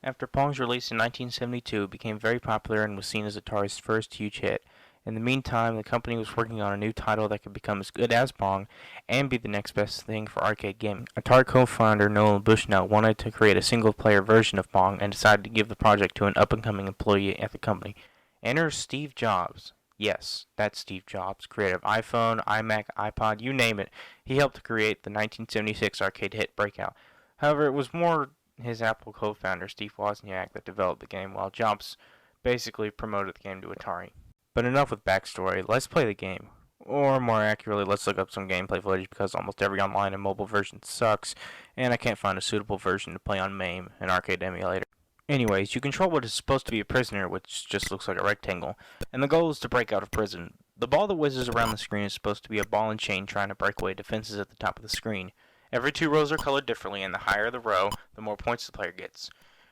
After Pong's release in 1972, it became very popular and was seen as Atari's first huge hit. In the meantime, the company was working on a new title that could become as good as Pong and be the next best thing for arcade gaming. Atari co-founder Nolan Bushnell wanted to create a single-player version of Pong and decided to give the project to an up-and-coming employee at the company. Enter Steve Jobs. Yes, that's Steve Jobs, creator of iPhone, iMac, iPod, you name it. He helped to create the 1976 arcade hit Breakout. However, it was more his Apple co-founder Steve Wozniak that developed the game, while Jobs basically promoted the game to Atari. But enough with backstory, let's play the game. Or more accurately, let's look up some gameplay footage because almost every online and mobile version sucks, and I can't find a suitable version to play on MAME, an arcade emulator. Anyways, you control what is supposed to be a prisoner, which just looks like a rectangle, and the goal is to break out of prison. The ball that whizzes around the screen is supposed to be a ball and chain trying to break away defenses at the top of the screen. Every two rows are colored differently, and the higher the row, the more points the player gets.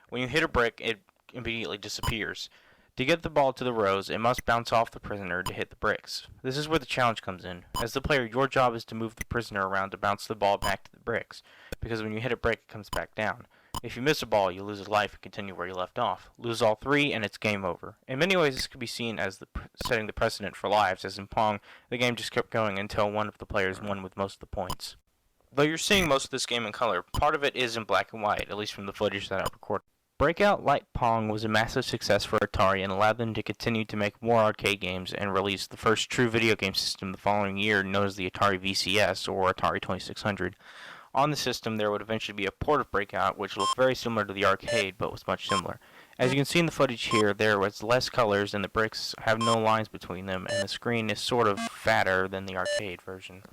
When you hit a brick, it immediately disappears. To get the ball to the rows, it must bounce off the prisoner to hit the bricks. This is where the challenge comes in. As the player, your job is to move the prisoner around to bounce the ball back to the bricks, because when you hit a brick, it comes back down. If you miss a ball, you lose a life and continue where you left off. Lose all three, and it's game over. In many ways, this could be seen as setting the precedent for lives, as in Pong, the game just kept going until one of the players won with most of the points. Though you're seeing most of this game in color, part of it is in black and white, at least from the footage that I've recorded. Breakout, like Pong, was a massive success for Atari and allowed them to continue to make more arcade games and release the first true video game system the following year, known as the Atari VCS, or Atari 2600. On the system, there would eventually be a port of Breakout, which looked very similar to the arcade, but was much similar. As you can see in the footage here, there was less colors, and the bricks have no lines between them, and the screen is sort of fatter than the arcade version.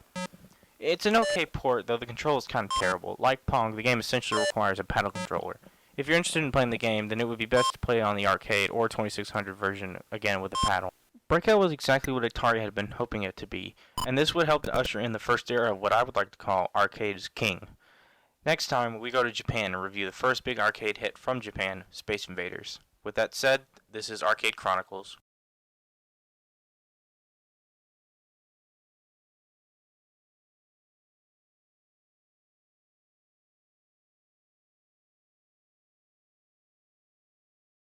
It's an okay port, though the control is kind of terrible. Like Pong, the game essentially requires a paddle controller. If you're interested in playing the game, then it would be best to play it on the arcade or 2600 version, again with a paddle. Breakout was exactly what Atari had been hoping it to be, and this would help to usher in the first era of what I would like to call arcade's king. Next time, we go to Japan and review the first big arcade hit from Japan, Space Invaders. With that said, this is Arcade Chronicles.